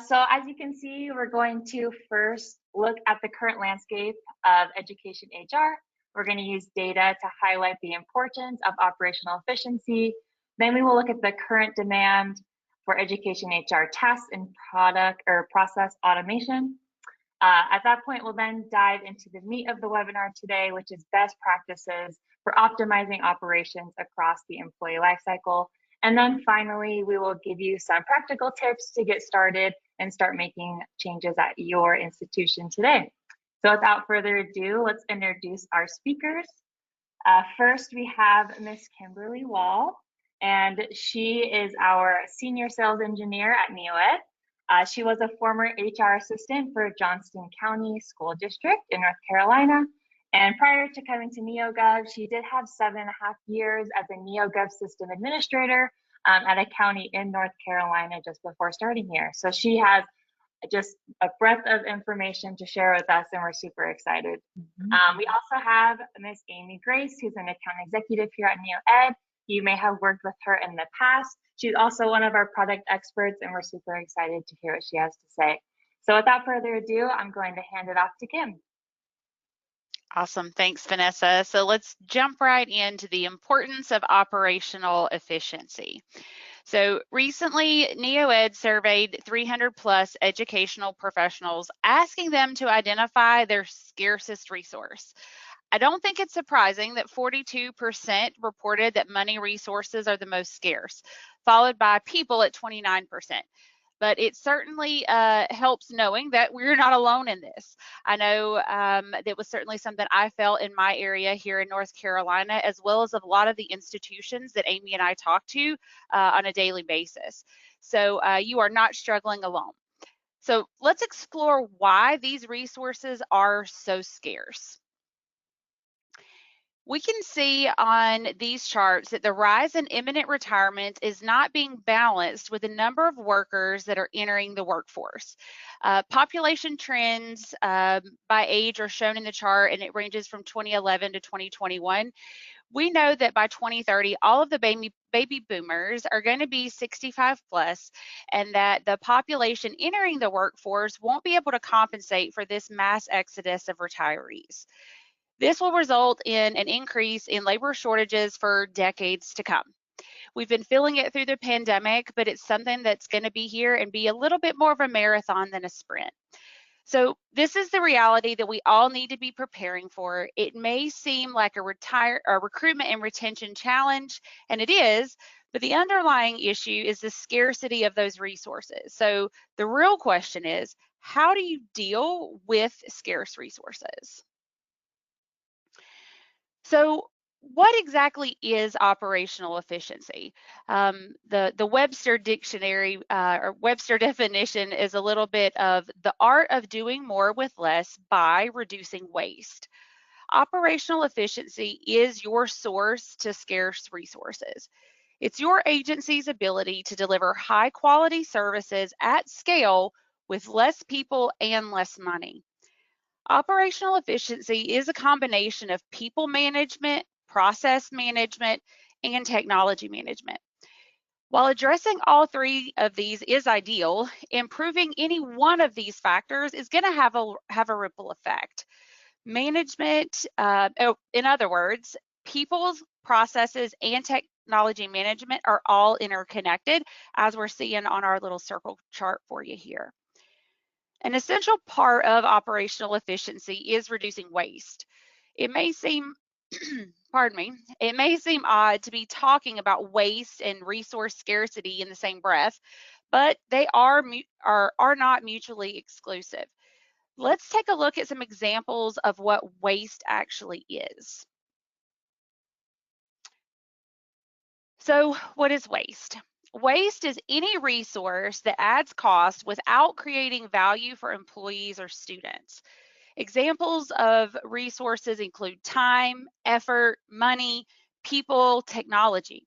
So as you can see, we're going to first look at the current landscape of education HR. We're going to use data to highlight the importance of operational efficiency. Then we will look at the current demand for education HR tasks and product or process automation. At that point, we'll then dive into the meat of the webinar today, which is best practices for optimizing operations across the employee lifecycle. And then finally, we will give you some practical tips to get started and start making changes at your institution today. So without further ado, let's introduce our speakers. First, we have Miss Kimberly Wall, and she is our Senior Sales Engineer at NeoEd. She was a former HR assistant for Johnston County School District in North Carolina. And prior to coming to NeoGov, she did have 7.5 years as a NeoGov system administrator at a county in North Carolina just before starting here. So she has just a breadth of information to share with us, and we're super excited. We also have Miss Amy Grace, who's an account executive here at NeoEd. You may have worked with her in the past. She's also one of our product experts, and we're super excited to hear what she has to say. So without further ado, I'm going to hand it off to Kim. Awesome, thanks Vanessa. So let's jump right into the importance of operational efficiency. So recently, NeoEd surveyed 300 plus educational professionals, asking them to identify their scarcest resource. I don't think it's surprising that 42% reported that money resources are the most scarce, followed by people at 29%. But it certainly helps knowing that we're not alone in this. I know that was certainly something I felt in my area here in North Carolina, as well as a lot of the institutions that Amy and I talk to on a daily basis. So you are not struggling alone. So let's explore why these resources are so scarce. We can see on these charts that the rise in imminent retirement is not being balanced with the number of workers that are entering the workforce. Population trends by age are shown in the chart, and it ranges from 2011 to 2021. We know that by 2030, all of the baby boomers are going to be 65 plus, and that the population entering the workforce won't be able to compensate for this mass exodus of retirees. This will result in an increase in labor shortages for decades to come. We've been feeling it through the pandemic, but it's something that's going to be here and be a little bit more of a marathon than a sprint. So this is the reality that we all need to be preparing for. It may seem like a recruitment and retention challenge, and it is, but the underlying issue is the scarcity of those resources. So the real question is, how do you deal with scarce resources? So what exactly is operational efficiency? The Webster dictionary or Webster definition is a little bit of the art of doing more with less by reducing waste. Operational efficiency is your source to scarce resources. It's your agency's ability to deliver high quality services at scale with less people and less money. Operational efficiency is a combination of people management, process management, and technology management. While addressing all three of these is ideal, improving any one of these factors is going to have a ripple effect. Management, in other words, people's processes and technology management are all interconnected, as we're seeing on our little circle chart for you here. An essential part of operational efficiency is reducing waste. It may seem, pardon me, it may seem odd to be talking about waste and resource scarcity in the same breath, but they are not mutually exclusive. Let's take a look at some examples of what waste actually is. So, what is waste? Waste is any resource that adds cost without creating value for employees or students. Examples of resources include time, effort, money, people, technology.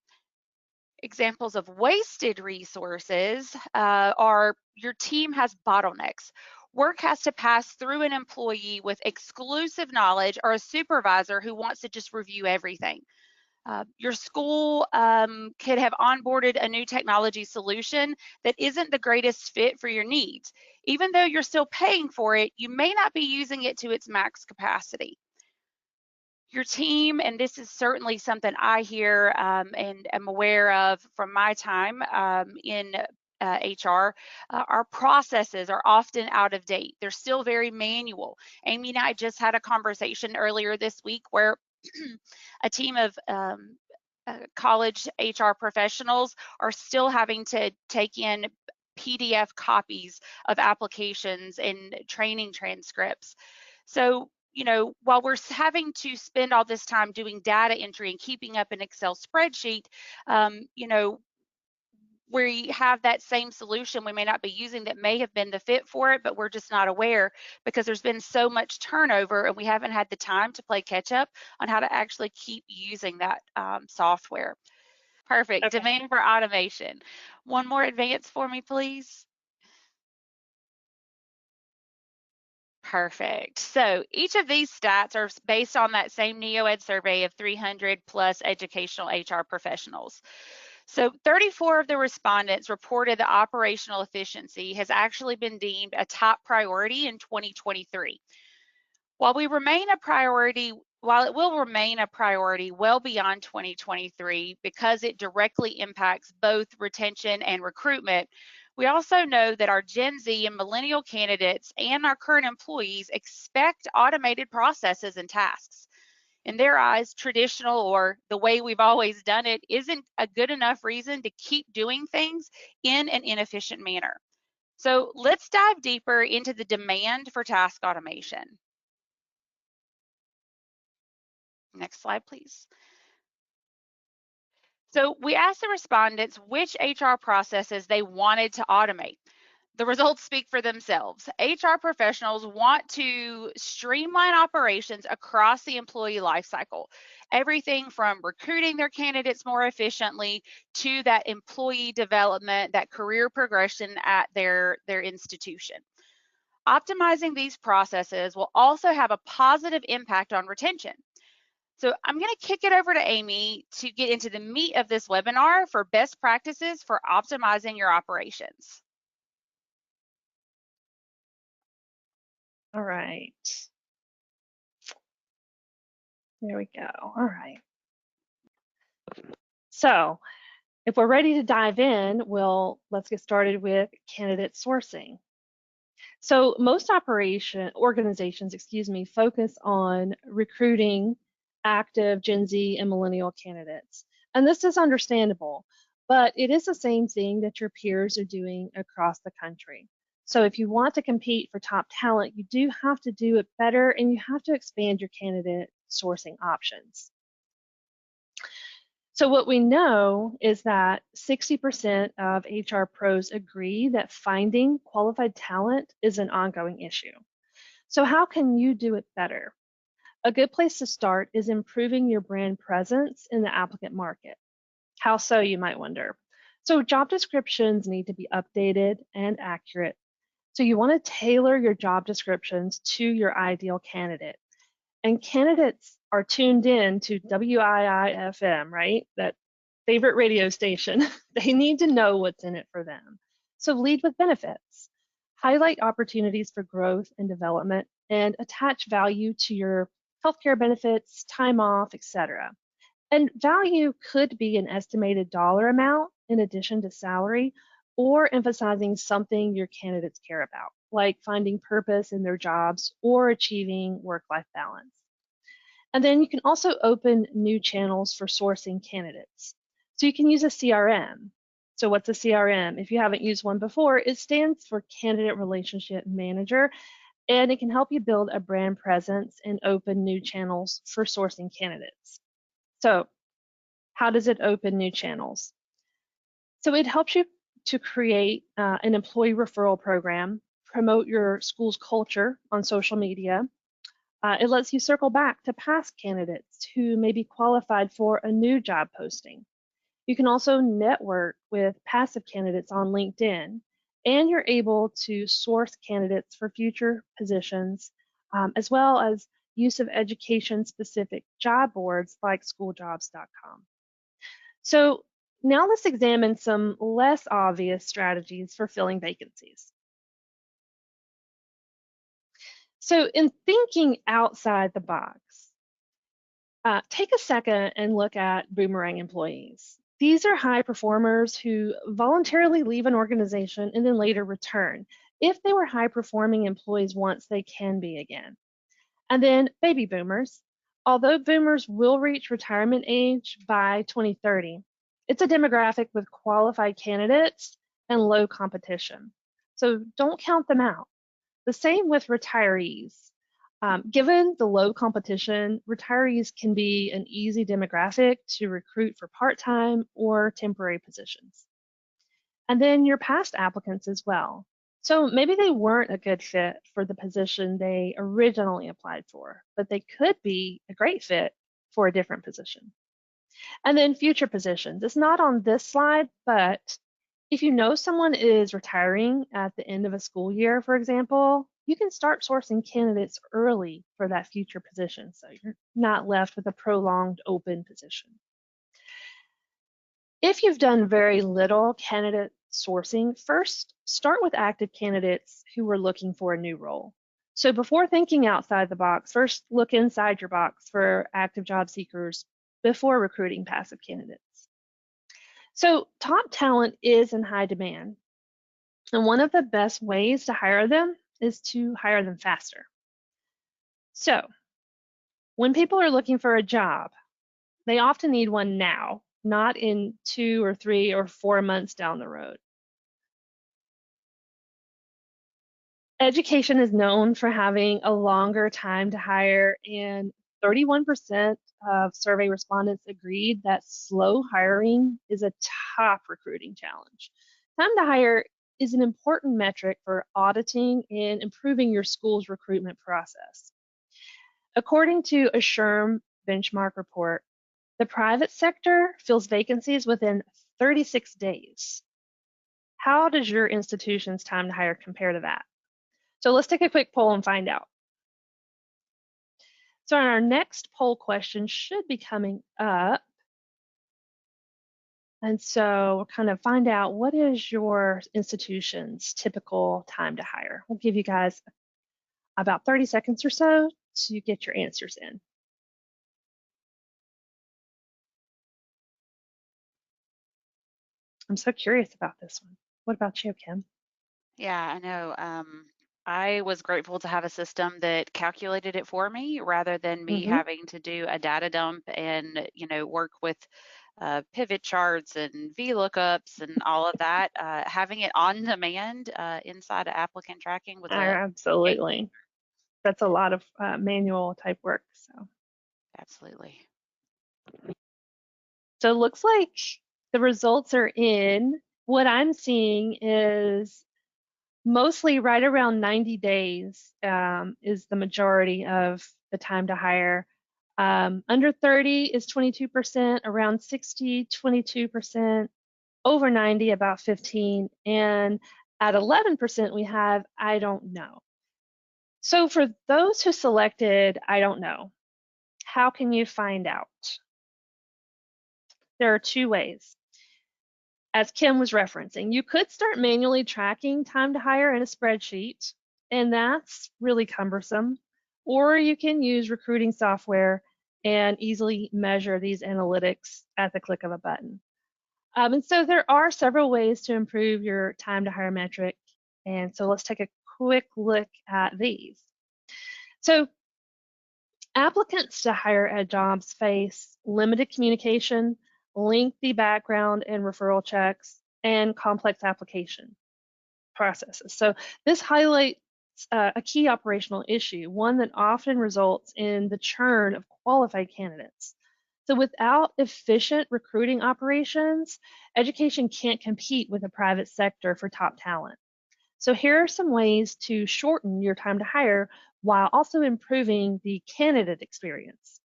Examples of wasted resources are your team has bottlenecks. Work has to pass through an employee with exclusive knowledge or a supervisor who wants to just review everything. Your school could have onboarded a new technology solution that isn't the greatest fit for your needs. Even though you're still paying for it, you may not be using it to its max capacity. Your team, and this is certainly something I hear and am aware of from my time in HR, our processes are often out of date. They're still very manual. Amy and I just had a conversation earlier this week where a team of college HR professionals are still having to take in PDF copies of applications and training transcripts. So, you know, while we're having to spend all this time doing data entry and keeping up an Excel spreadsheet, you know, we have that same solution we may not be using that may have been the fit for it, but we're just not aware because there's been so much turnover and we haven't had the time to play catch up on how to actually keep using that software. Perfect. Okay. Demand for automation. One more advance for me, please. Perfect. So each of these stats are based on that same NeoEd survey of 300 plus educational HR professionals. So 34 of the respondents reported that operational efficiency has actually been deemed a top priority in 2023. While it will remain a priority well beyond 2023 because it directly impacts both retention and recruitment, we also know that our Gen Z and millennial candidates and our current employees expect automated processes and tasks. In their eyes, traditional or the way we've always done it isn't a good enough reason to keep doing things in an inefficient manner. So let's dive deeper into the demand for task automation. Next slide, please. So we asked the respondents which HR processes they wanted to automate. The results speak for themselves. HR professionals want to streamline operations across the employee lifecycle, everything from recruiting their candidates more efficiently to that employee development, that career progression at their institution. Optimizing these processes will also have a positive impact on retention. So I'm going to kick it over to Amy to get into the meat of this webinar for best practices for optimizing your operations. All right. There we go. All right. So if we're ready to dive in, let's get started with candidate sourcing. So most organizations, focus on recruiting active Gen Z and millennial candidates. And this is understandable, but it is the same thing that your peers are doing across the country. So if you want to compete for top talent, you do have to do it better and you have to expand your candidate sourcing options. So what we know is that 60% of HR pros agree that finding qualified talent is an ongoing issue. So how can you do it better? A good place to start is improving your brand presence in the applicant market. How so, you might wonder? So job descriptions need to be updated and accurate. So you want to tailor your job descriptions to your ideal candidate. And candidates are tuned in to WIIFM, right? That favorite radio station. They need to know what's in it for them. So lead with benefits. Highlight opportunities for growth and development and attach value to your healthcare benefits, time off, etc. And value could be an estimated dollar amount in addition to salary, or emphasizing something your candidates care about, like finding purpose in their jobs or achieving work-life balance. And then you can also open new channels for sourcing candidates. So you can use a CRM. So what's a CRM? If you haven't used one before, it stands for Candidate Relationship Manager, and it can help you build a brand presence and open new channels for sourcing candidates. So how does it open new channels? So it helps you to create an employee referral program, promote your school's culture on social media. It lets you circle back to past candidates who may be qualified for a new job posting. You can also network with passive candidates on LinkedIn, and you're able to source candidates for future positions, as well as use of education-specific job boards like schooljobs.com. So now let's examine some less obvious strategies for filling vacancies. So in thinking outside the box, take a second and look at boomerang employees. These are high performers who voluntarily leave an organization and then later return. If they were high performing employees once, they can be again. And then baby boomers. Although boomers will reach retirement age by 2030, it's a demographic with qualified candidates and low competition. So don't count them out. The same with retirees. Given the low competition, retirees can be an easy demographic to recruit for part-time or temporary positions. And then your past applicants as well. So maybe they weren't a good fit for the position they originally applied for, but they could be a great fit for a different position. And then future positions. It's not on this slide, but if you know someone is retiring at the end of a school year, for example, you can start sourcing candidates early for that future position, so you're not left with a prolonged open position. If you've done very little candidate sourcing, first start with active candidates who are looking for a new role. So before thinking outside the box, first look inside your box for active job seekers before recruiting passive candidates. So top talent is in high demand, and one of the best ways to hire them is to hire them faster. So when people are looking for a job, they often need one now, not in 2 or 3 or 4 months down the road. Education is known for having a longer time to hire, and 31% of survey respondents agreed that slow hiring is a top recruiting challenge. Time to hire is an important metric for auditing and improving your school's recruitment process. According to a SHRM benchmark report, the private sector fills vacancies within 36 days. How does your institution's time to hire compare to that? So let's take a quick poll and find out. So our next poll question should be coming up. And so we'll kind of find out, what is your institution's typical time to hire? We'll give you guys about 30 seconds or so to get your answers in. I'm so curious about this one. What about you, Kim? Yeah, I know. I was grateful to have a system that calculated it for me rather than me having to do a data dump and, work with pivot charts and VLOOKUPs and all of that. Having it on demand inside of applicant tracking was Absolutely. That's a lot of manual type work. So absolutely. So it looks like the results are in. What I'm seeing is mostly right around 90 days is the majority of the time to hire. Under 30 is 22%, around 60, 22%, over 90, about 15, and at 11% we have I don't know. So for those who selected I don't know, how can you find out? There are 2 ways. As Kim was referencing, you could start manually tracking time to hire in a spreadsheet, and that's really cumbersome. Or you can use recruiting software and easily measure these analytics at the click of a button. And so there are several ways to improve your time to hire metric. And so let's take a quick look at these. So applicants to higher ed jobs face limited communication, lengthy background and referral checks, and complex application processes. So this highlights a key operational issue, one that often results in the churn of qualified candidates. So without efficient recruiting operations, education can't compete with the private sector for top talent. So here are some ways to shorten your time to hire while also improving the candidate experience.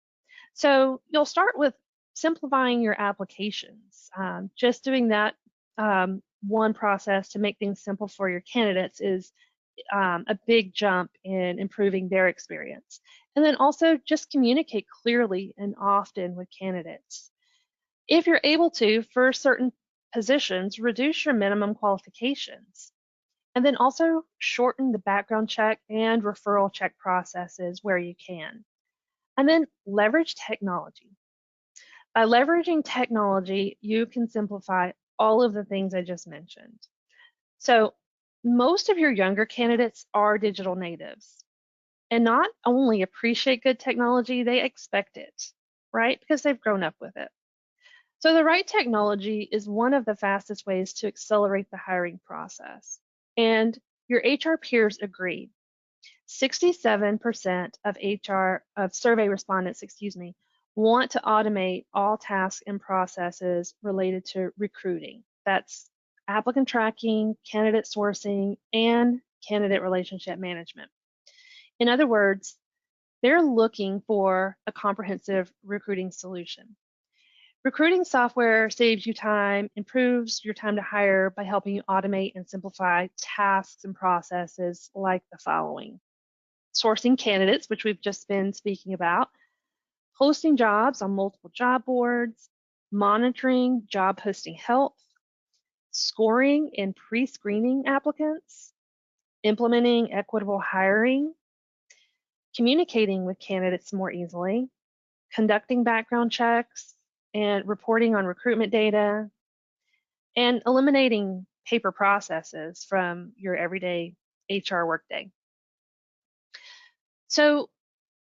So you'll start with simplifying your applications. Just doing that one process to make things simple for your candidates is a big jump in improving their experience. And then also just communicate clearly and often with candidates. If you're able to, for certain positions, reduce your minimum qualifications. And then also shorten the background check and referral check processes where you can. And then leverage technology. By leveraging technology, you can simplify all of the things I just mentioned. So most of your younger candidates are digital natives and not only appreciate good technology, they expect it, right? Because they've grown up with it. So the right technology is one of the fastest ways to accelerate the hiring process. And your HR peers agree. 67% of survey respondents, want to automate all tasks and processes related to recruiting. That's applicant tracking, candidate sourcing, and candidate relationship management. In other words, they're looking for a comprehensive recruiting solution. Recruiting software saves you time, improves your time to hire by helping you automate and simplify tasks and processes like the following: sourcing candidates, which we've just been speaking about, posting jobs on multiple job boards, monitoring job posting health, scoring and pre-screening applicants, implementing equitable hiring, communicating with candidates more easily, conducting background checks, and reporting on recruitment data, and eliminating paper processes from your everyday HR workday. So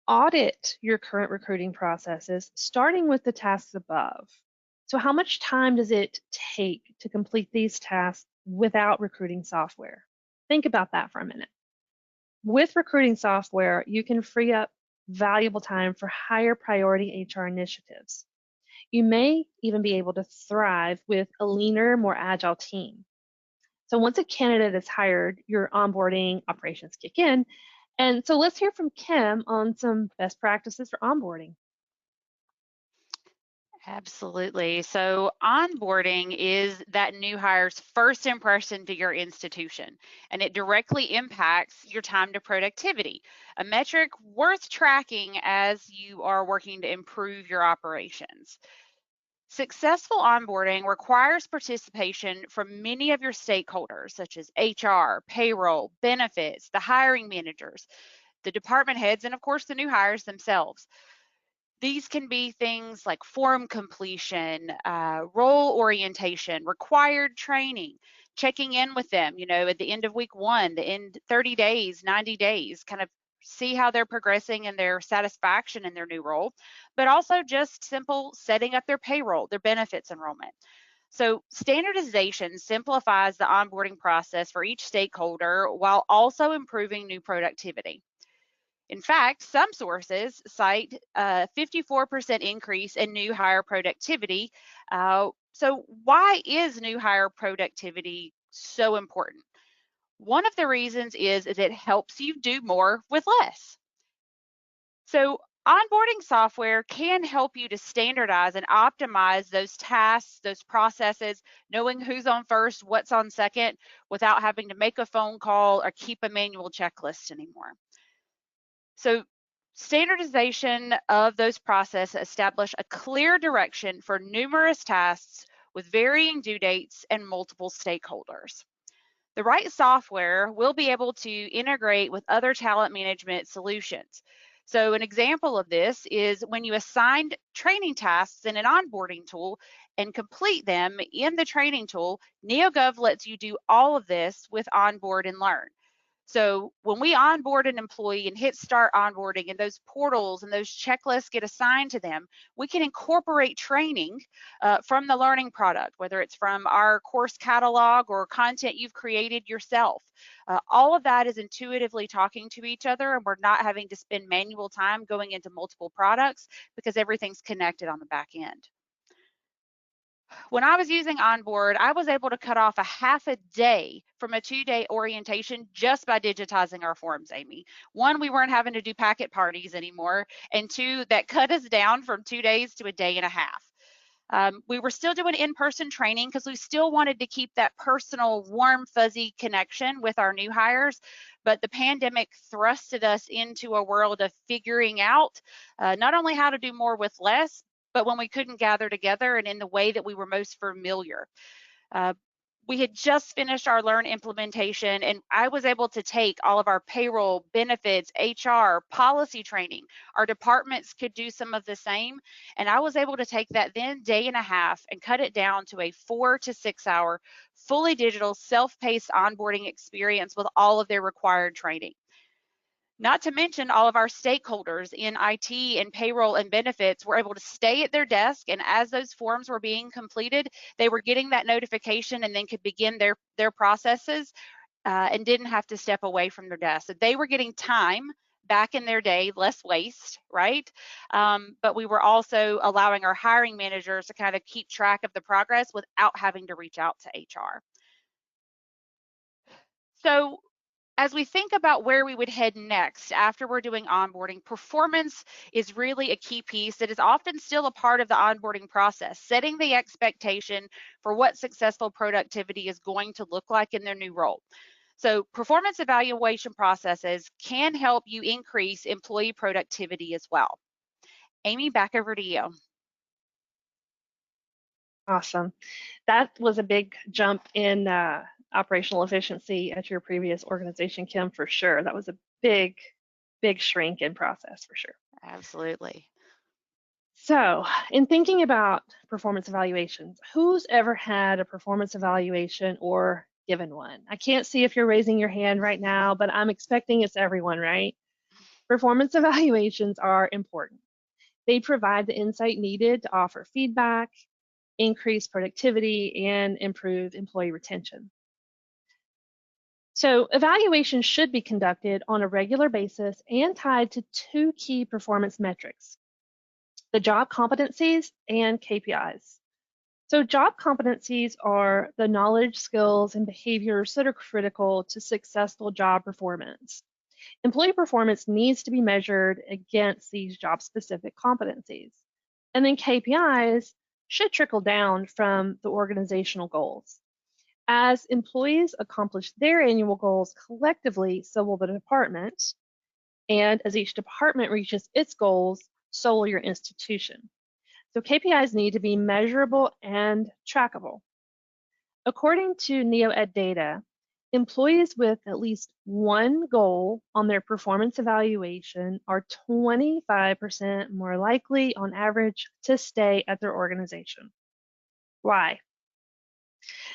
audit your current recruiting processes, starting with the tasks above. So how much time does it take to complete these tasks without recruiting software? Think about that for a minute. With recruiting software, you can free up valuable time for higher priority HR initiatives. You may even be able to thrive with a leaner, more agile team. So once a candidate is hired, your onboarding operations kick in. And so let's hear from Kim on some best practices for onboarding. Absolutely. So onboarding is that new hire's first impression to your institution, and it directly impacts your time to productivity, a metric worth tracking as you are working to improve your operations. Successful onboarding requires participation from many of your stakeholders, such as HR, payroll, benefits, the hiring managers, the department heads, and of course the new hires themselves. These can be things like form completion, role orientation, required training, checking in with them, at the end of week 1, the end 30 days, 90 days, kind of see how they're progressing and their satisfaction in their new role, but also just simple setting up their payroll, their benefits enrollment. So standardization simplifies the onboarding process for each stakeholder while also improving new productivity. In fact, some sources cite a 54% increase in new hire productivity. So why is new hire productivity so important? One of the reasons is it helps you do more with less. So onboarding software can help you to standardize and optimize those tasks, those processes, knowing who's on first, what's on second, without having to make a phone call or keep a manual checklist anymore. So standardization of those processes establish a clear direction for numerous tasks with varying due dates and multiple stakeholders. The right software will be able to integrate with other talent management solutions. So an example of this is when you assign training tasks in an onboarding tool and complete them in the training tool, NeoGov lets you do all of this with Onboard and Learn. So when we onboard an employee and hit start onboarding and those portals and those checklists get assigned to them, we can incorporate training from the learning product, whether it's from our course catalog or content you've created yourself. All of that is intuitively talking to each other, and we're not having to spend manual time going into multiple products because everything's connected on the back end. When I was using Onboard, I was able to cut off a half a day from a 2-day orientation just by digitizing our forms, Amy. 1, we weren't having to do packet parties anymore, and 2, that cut us down from 2 days to a day and a half. We were still doing in-person training because we still wanted to keep that personal, warm, fuzzy connection with our new hires. But the pandemic thrusted us into a world of figuring out not only how to do more with less, but when we couldn't gather together and in the way that we were most familiar. We had just finished our Learn implementation, and I was able to take all of our payroll, benefits, HR, policy training. Our departments could do some of the same, and I was able to take that then day and a half and cut it down to a 4 to 6 hour, fully digital, self-paced onboarding experience with all of their required training. Not to mention all of our stakeholders in IT and payroll and benefits were able to stay at their desk, and as those forms were being completed, they were getting that notification and then could begin their processes and didn't have to step away from their desk. So they were getting time back in their day, less waste, right? But we were also allowing our hiring managers to kind of keep track of the progress without having to reach out to HR. So as we think about where we would head next after we're doing onboarding, performance is really a key piece that is often still a part of the onboarding process, setting the expectation for what successful productivity is going to look like in their new role. So performance evaluation processes can help you increase employee productivity as well. Amy, back over to you. Awesome. That was a big jump in operational efficiency at your previous organization, Kim, for sure. That was a big shrink in process for sure. Absolutely. So in thinking about performance evaluations, who's ever had a performance evaluation or given one? I can't see if you're raising your hand right now, but I'm expecting it's everyone, right? Performance evaluations are important. They provide the insight needed to offer feedback, increase productivity, and improve employee retention. So evaluation should be conducted on a regular basis and tied to two key performance metrics: the job competencies and KPIs. So job competencies are the knowledge, skills, and behaviors that are critical to successful job performance. Employee performance needs to be measured against these job-specific competencies. And then KPIs should trickle down from the organizational goals. As employees accomplish their annual goals collectively, so will the department. And as each department reaches its goals, so will your institution. So KPIs need to be measurable and trackable. According to NeoEd data, employees with at least one goal on their performance evaluation are 25% more likely on average to stay at their organization. Why?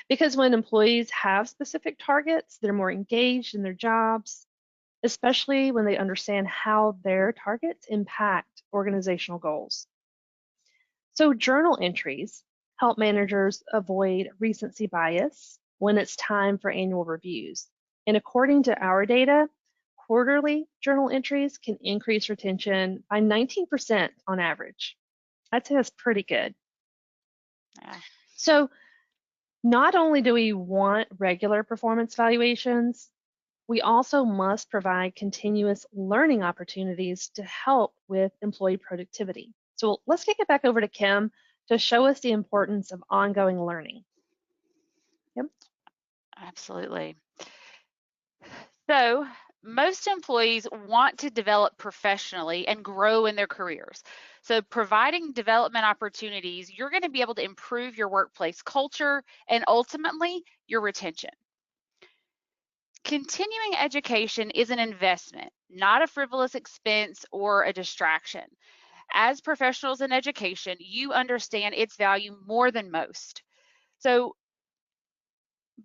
Because when employees have specific targets, they're more engaged in their jobs, especially when they understand how their targets impact organizational goals. So journal entries help managers avoid recency bias when it's time for annual reviews. And according to our data, quarterly journal entries can increase retention by 19% on average. I'd say that's pretty good. Yeah. So not only do we want regular performance evaluations, we also must provide continuous learning opportunities to help with employee productivity. So let's kick it back over to Kim to show us the importance of ongoing learning. Kim? Absolutely. So most employees want to develop professionally and grow in their careers. So providing development opportunities, you're going to be able to improve your workplace culture and ultimately your retention. Continuing education is an investment, not a frivolous expense or a distraction. As professionals in education, you understand its value more than most. So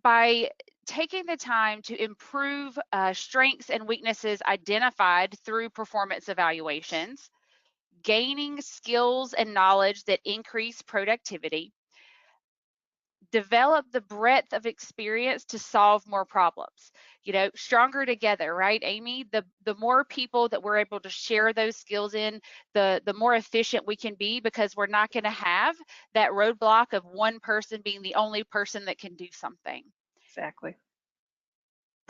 by taking the time to improve strengths and weaknesses identified through performance evaluations, gaining skills and knowledge that increase productivity, develop the breadth of experience to solve more problems. You know, stronger together, right, Amy? The more people that we're able to share those skills in, the more efficient we can be, because we're not going to have that roadblock of one person being the only person that can do something. Exactly.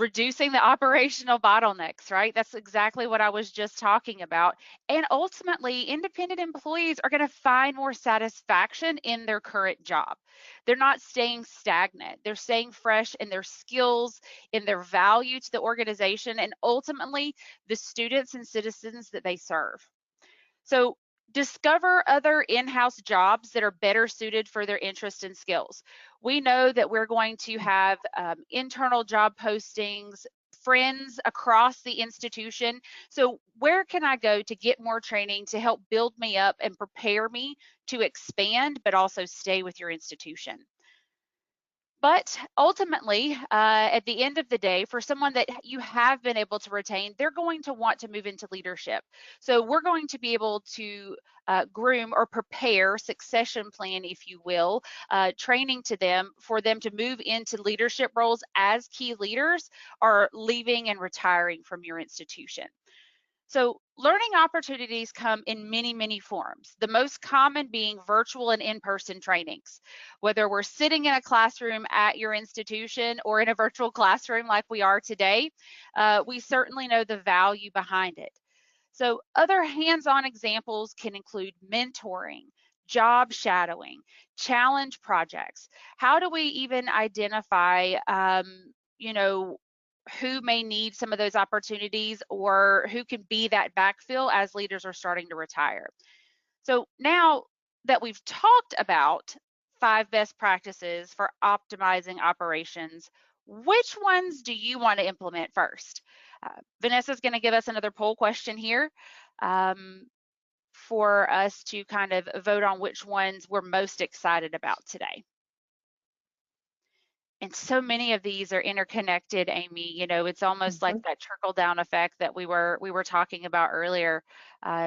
reducing the operational bottlenecks, right? That's exactly what I was just talking about. And ultimately, independent employees are going to find more satisfaction in their current job. They're not staying stagnant. They're staying fresh in their skills, in their value to the organization, and ultimately the students and citizens that they serve. So discover other in-house jobs that are better suited for their interests and skills. We know that we're going to have internal job postings, friends across the institution. So where can I go to get more training to help build me up and prepare me to expand, but also stay with your institution? But ultimately, at the end of the day, for someone that you have been able to retain, they're going to want to move into leadership. So we're going to be able to groom or prepare, succession plan, if you will, training to them for them to move into leadership roles as key leaders or leaving and retiring from your institution. So learning opportunities come in many, many forms, the most common being virtual and in-person trainings. Whether we're sitting in a classroom at your institution or in a virtual classroom like we are today, we certainly know the value behind it. So other hands-on examples can include mentoring, job shadowing, challenge projects. How do we even identify, you know, who may need some of those opportunities or who can be that backfill as leaders are starting to retire? So now that we've talked about 5 best practices for optimizing operations, which ones do you want to implement first? Vanessa's going to give us another poll question here for us to kind of vote on which ones we're most excited about today. And so many of these are interconnected, Amy. You know, it's almost like that trickle down effect that we were talking about earlier.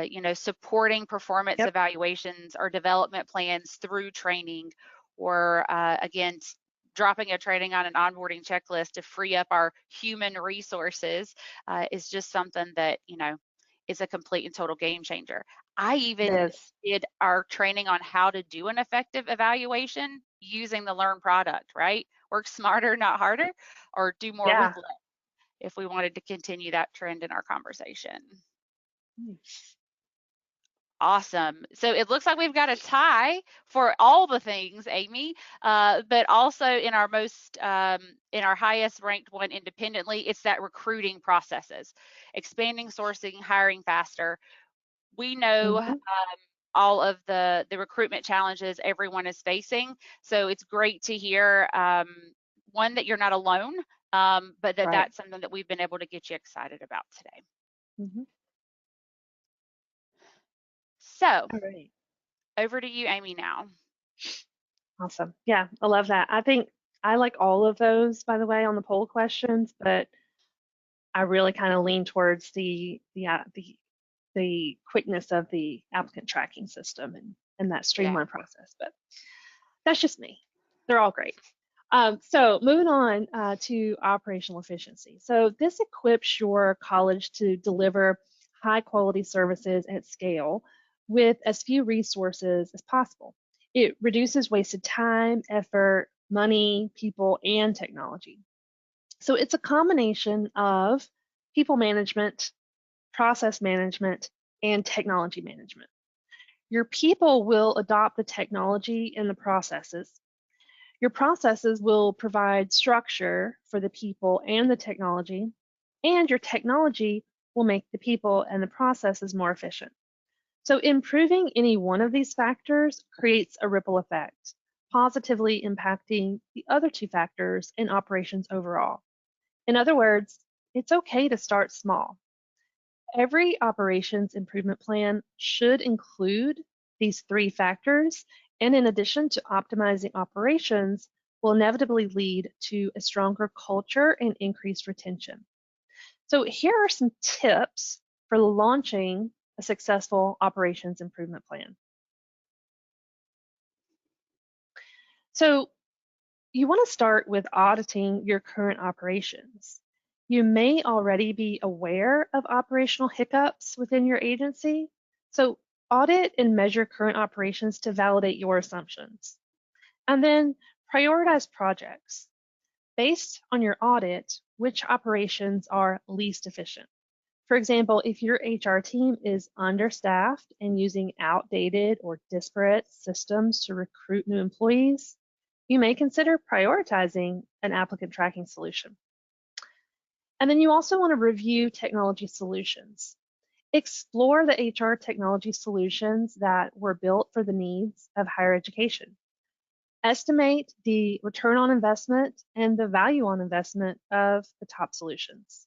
You know, supporting performance evaluations or development plans through training, or again, dropping a training on an onboarding checklist to free up our human resources is just something that, you know, is a complete and total game changer. I even did our training on how to do an effective evaluation using the Learn product, right? Work smarter, not harder, or do more with less, if we wanted to continue that trend in our conversation. Awesome. So it looks like we've got a tie for all the things, Amy, but also in our most, in our highest ranked one independently, it's that recruiting processes, expanding sourcing, hiring faster. We know all of the recruitment challenges everyone is facing. So it's great to hear, one, that you're not alone, but that's something that we've been able to get you excited about today. So over to you, Amy, now. Awesome. Yeah, I love that. I think I like all of those, by the way, on the poll questions, but I really kind of lean towards the quickness of the applicant tracking system and that streamlined process. But that's just me. They're all great. So moving on to operational efficiency. So this equips your college to deliver high quality services at scale with as few resources as possible. It reduces wasted time, effort, money, people, and technology. So it's a combination of people management, process management, and technology management. Your people will adopt the technology and the processes. Your processes will provide structure for the people and the technology, and your technology will make the people and the processes more efficient. So improving any one of these factors creates a ripple effect, positively impacting the other 2 factors in operations overall. In other words, it's okay to start small. Every operations improvement plan should include these 3 factors, and in addition to optimizing operations, will inevitably lead to a stronger culture and increased retention. So here are some tips for launching a successful operations improvement plan. So you want to start with auditing your current operations. You may already be aware of operational hiccups within your agency, so audit and measure current operations to validate your assumptions. And then prioritize projects. Based on your audit, which operations are least efficient. For example, if your HR team is understaffed and using outdated or disparate systems to recruit new employees, you may consider prioritizing an applicant tracking solution. And then you also want to review technology solutions. Explore the HR technology solutions that were built for the needs of higher education. Estimate the return on investment and the value on investment of the top solutions.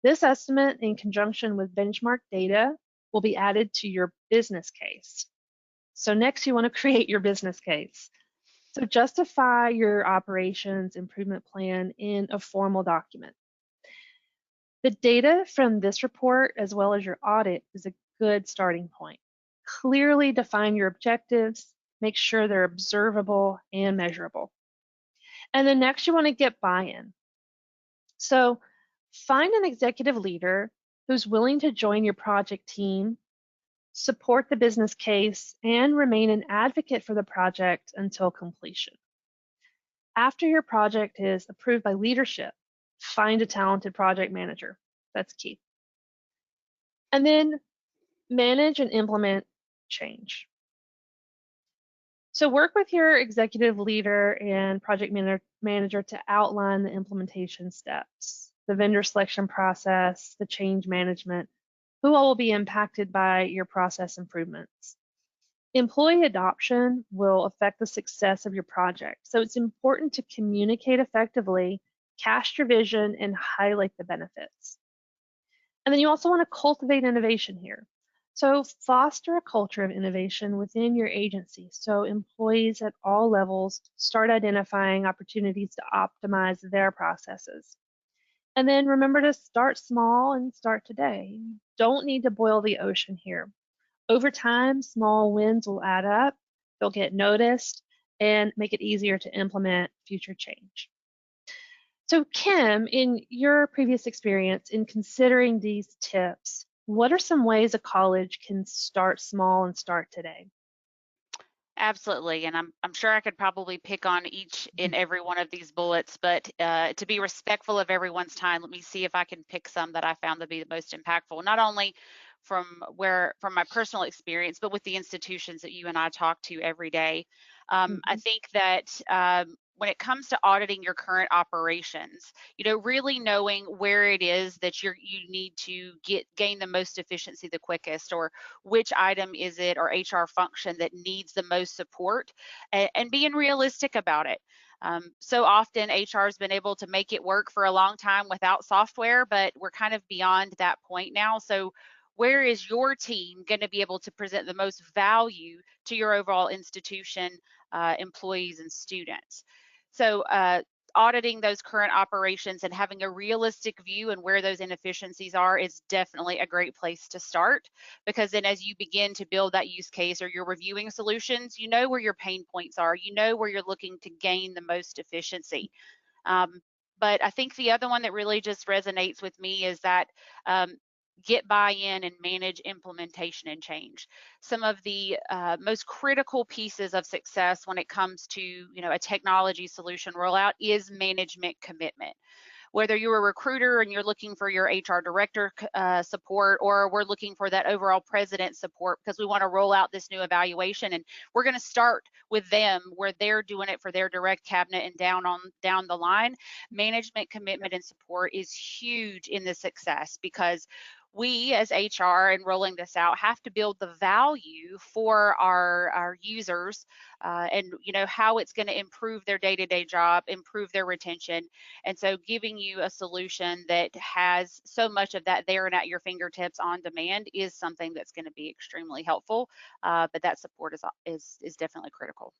This estimate, in conjunction with benchmark data, will be added to your business case. So next, you want to create your business case. So justify your operations improvement plan in a formal document. The data from this report, as well as your audit, is a good starting point. Clearly define your objectives, make sure they're observable and measurable. And then next, you want to get buy-in. So find an executive leader who's willing to join your project team, support the business case, and remain an advocate for the project until completion. After your project is approved by leadership, find a talented project manager. That's key. And then manage and implement change. So work with your executive leader and project manager to outline the implementation steps, the vendor selection process, the change management, who all will be impacted by your process improvements. Employee adoption will affect the success of your project, so it's important to communicate effectively, cast your vision, and highlight the benefits. And then you also want to cultivate innovation here. So foster a culture of innovation within your agency so employees at all levels start identifying opportunities to optimize their processes. And then remember to start small and start today. You don't need to boil the ocean here. Over time, small wins will add up, they'll get noticed, and make it easier to implement future change. So Kim, in your previous experience in considering these tips, what are some ways a college can start small and start today? Absolutely, and I'm sure I could probably pick on each and every one of these bullets, but to be respectful of everyone's time, let me see if I can pick some that I found to be the most impactful, not only from my personal experience, but with the institutions that you and I talk to every day. I think that when it comes to auditing your current operations, really knowing where it is that you need to gain the most efficiency the quickest, or which item is it or HR function that needs the most support, and being realistic about it. So often HR has been able to make it work for a long time without software, but we're kind of beyond that point now. So where is your team going to be able to present the most value to your overall institution, employees, and students? So auditing those current operations and having a realistic view and where those inefficiencies are is definitely a great place to start, because then as you begin to build that use case or you're reviewing solutions, you know where your pain points are, you know where you're looking to gain the most efficiency. But I think the other one that really just resonates with me is that get buy-in and manage implementation and change. Some of the most critical pieces of success when it comes to a technology solution rollout is management commitment. Whether you're a recruiter and you're looking for your HR director support, or we're looking for that overall president support because we want to roll out this new evaluation, and we're going to start with them where they're doing it for their direct cabinet and down the line. Management commitment and support is huge in the success, because we as HR and rolling this out have to build the value for our users, and how it's going to improve their day-to-day job, improve their retention. And so giving you a solution that has so much of that there and at your fingertips on demand is something that's going to be extremely helpful, but that support is definitely critical.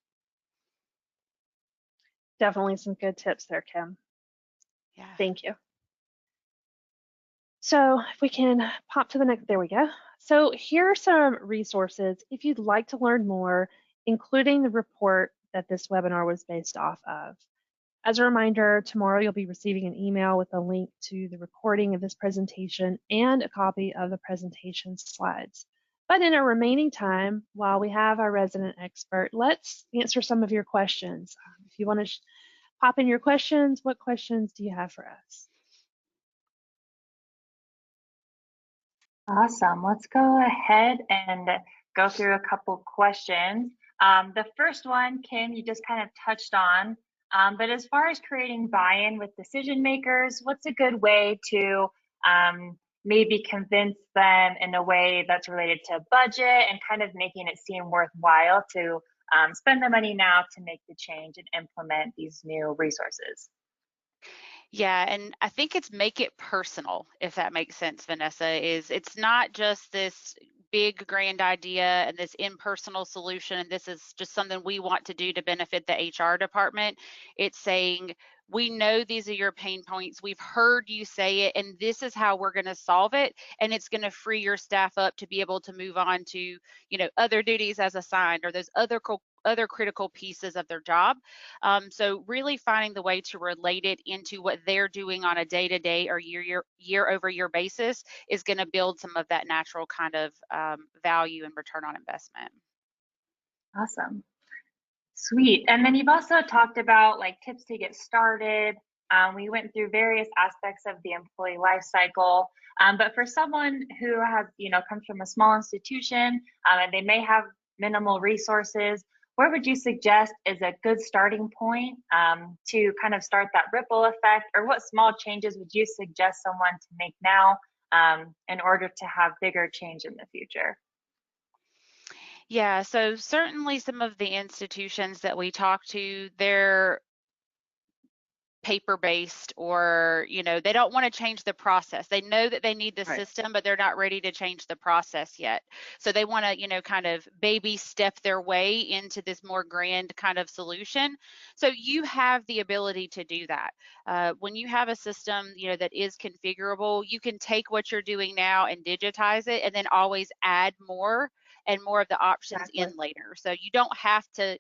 Definitely some good tips there, Kim. Yeah. Thank you. So if we can pop to the next, there we go. So here are some resources if you'd like to learn more, including the report that this webinar was based off of. As a reminder, tomorrow you'll be receiving an email with a link to the recording of this presentation and a copy of the presentation slides. But in our remaining time, while we have our resident expert, let's answer some of your questions. If you want to pop in your questions, what questions do you have for us? Awesome. Let's go ahead and go through a couple questions. The first one, Kim, you just kind of touched on, but as far as creating buy-in with decision makers, what's a good way to maybe convince them in a way that's related to budget and kind of making it seem worthwhile to spend the money now to make the change and implement these new resources? Yeah, and I think it's make it personal, if that makes sense, Vanessa, is it's not just this big grand idea and this impersonal solution, and this is just something we want to do to benefit the HR department. It's saying, we know these are your pain points. We've heard you say it, and this is how we're going to solve it. And it's going to free your staff up to be able to move on to, other duties as assigned or those other critical pieces of their job. So really finding the way to relate it into what they're doing on a day-to-day or year-over-year basis is going to build some of that natural kind of value and return on investment. Awesome. Sweet. And then you've also talked about like tips to get started. We went through various aspects of the employee life cycle. But for someone who has, comes from a small institution and they may have minimal resources, where would you suggest is a good starting point to kind of start that ripple effect? Or what small changes would you suggest someone to make now in order to have bigger change in the future? Yeah, so certainly some of the institutions that we talk to, they're paper-based, or they don't want to change the process. They know that they need the Right. system, but they're not ready to change the process yet. So they want to kind of baby step their way into this more grand kind of solution. So you have the ability to do that. When you have a system that is configurable, you can take what you're doing now and digitize it, and then always add more and more of the options Exactly. in later. So you don't have to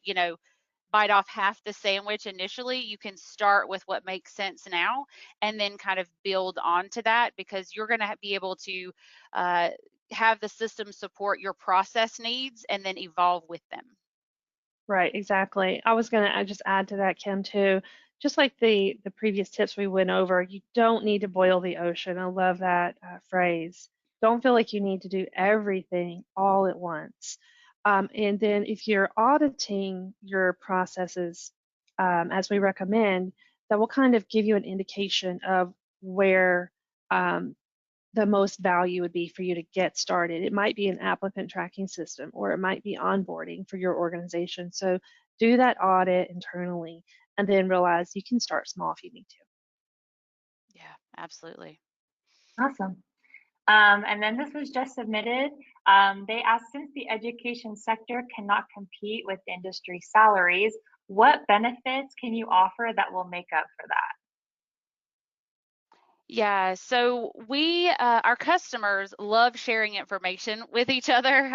bite off half the sandwich initially. You can start with what makes sense now and then kind of build onto that, because you're going to be able to have the system support your process needs and then evolve with them. Right, exactly. I was going to just add to that, Kim, too. Just like the previous tips we went over, you don't need to boil the ocean. I love that phrase. Don't feel like you need to do everything all at once. And then if you're auditing your processes, as we recommend, that will kind of give you an indication of where um, the most value would be for you to get started. It might be an applicant tracking system, or it might be onboarding for your organization. So do that audit internally and then realize you can start small if you need to. Yeah, absolutely. Awesome. And then this was just submitted. They asked, since the education sector cannot compete with industry salaries, what benefits can you offer that will make up for that? Yeah, so our customers love sharing information with each other.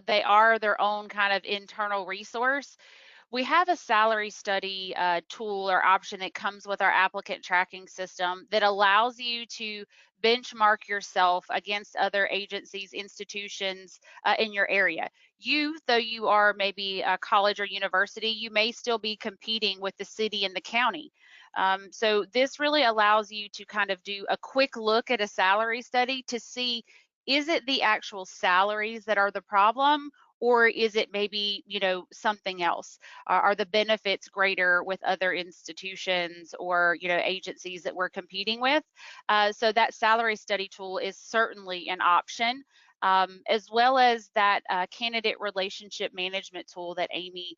They are their own kind of internal resource. We have a salary study tool or option that comes with our applicant tracking system that allows you to benchmark yourself against other agencies, institutions in your area. Though you are maybe a college or university, you may still be competing with the city and the county. So this really allows you to kind of do a quick look at a salary study to see, is it the actual salaries that are the problem, or is it maybe something else? Are the benefits greater with other institutions or agencies that we're competing with? So that salary study tool is certainly an option, as well as that candidate relationship management tool that Amy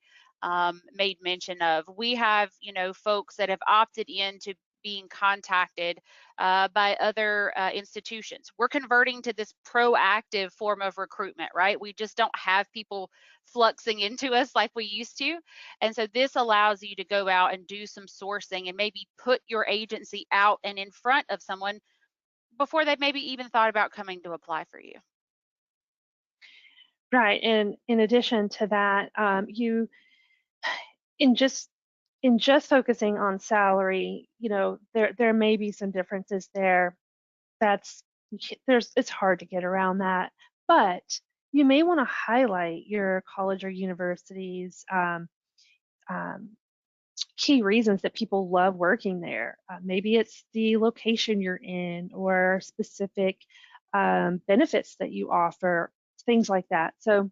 made mention of. We have folks that have opted into being contacted by other institutions. We're converting to this proactive form of recruitment, right? We just don't have people fluxing into us like we used to. And so this allows you to go out and do some sourcing and maybe put your agency out and in front of someone before they've maybe even thought about coming to apply for you. Right. And in addition to that, you in just focusing on salary, there may be some differences there. That's it's hard to get around that, but you may want to highlight your college or university's um, key reasons that people love working there. Maybe it's the location you're in, or specific benefits that you offer, things like that. So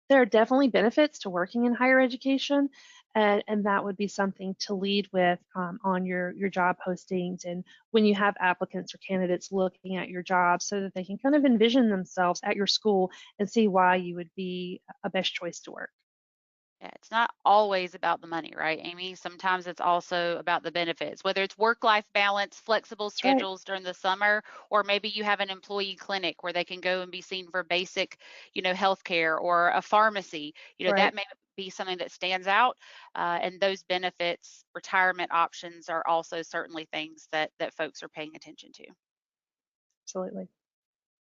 there are definitely benefits to working in higher education, and that would be something to lead with on your job postings and when you have applicants or candidates looking at your job, so that they can kind of envision themselves at your school and see why you would be a best choice to work. Yeah, it's not always about the money, right, Amy? Sometimes it's also about the benefits, whether it's work-life balance, flexible That's right. schedules during the summer, or maybe you have an employee clinic where they can go and be seen for basic, healthcare, or a pharmacy. That Right. may be something that stands out. And those benefits, retirement options are also certainly things that folks are paying attention to. Absolutely.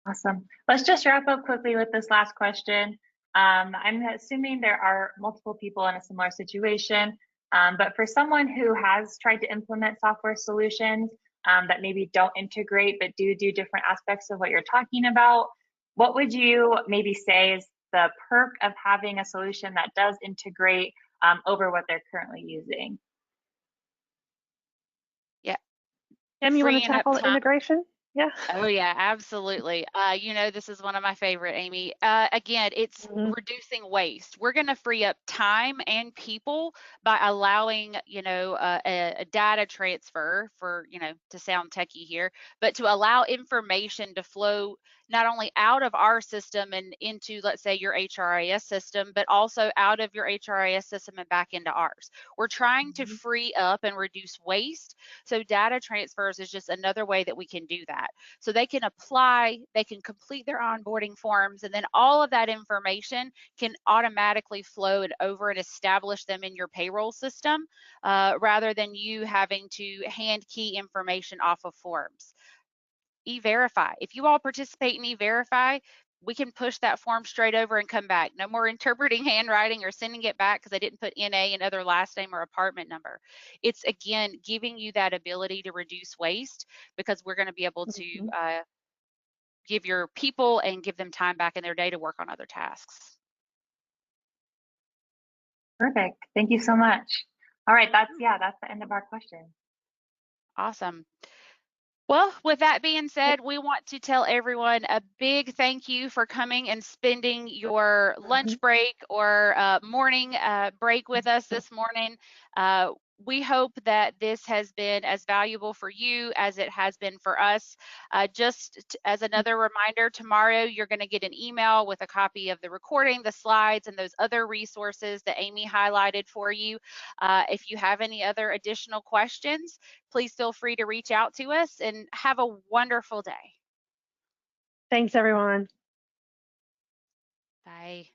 Awesome. Let's just wrap up quickly with this last question. I'm assuming there are multiple people in a similar situation, but for someone who has tried to implement software solutions that maybe don't integrate but do different aspects of what you're talking about, what would you maybe say is the perk of having a solution that does integrate over what they're currently using? Yeah, Em, you want to freeing up tackle the time. integration? Yeah. Oh yeah, absolutely. This is one of my favorite, Amy. Again, it's reducing waste. We're going to free up time and people by allowing, a data transfer for, to sound techie here, but to allow information to flow not only out of our system and into, let's say, your HRIS system, but also out of your HRIS system and back into ours. We're trying to free up and reduce waste. So data transfers is just another way that we can do that. So they can apply, they can complete their onboarding forms, and then all of that information can automatically flow and over and establish them in your payroll system, rather than you having to hand key information off of forms. E-Verify. If you all participate in E-Verify, we can push that form straight over and come back. No more interpreting handwriting or sending it back because I didn't put NA and other last name or apartment number. It's, again, giving you that ability to reduce waste, because we're going to be able to give your people and give them time back in their day to work on other tasks. Perfect. Thank you so much. All right, that's the end of our questions. Awesome. Well, with that being said, we want to tell everyone a big thank you for coming and spending your lunch break or morning break with us this morning. We hope that this has been as valuable for you as it has been for us. Just as another reminder, tomorrow you're going to get an email with a copy of the recording, the slides, and those other resources that Amy highlighted for you. If you have any other additional questions, please feel free to reach out to us, and have a wonderful day. Thanks, everyone. Bye.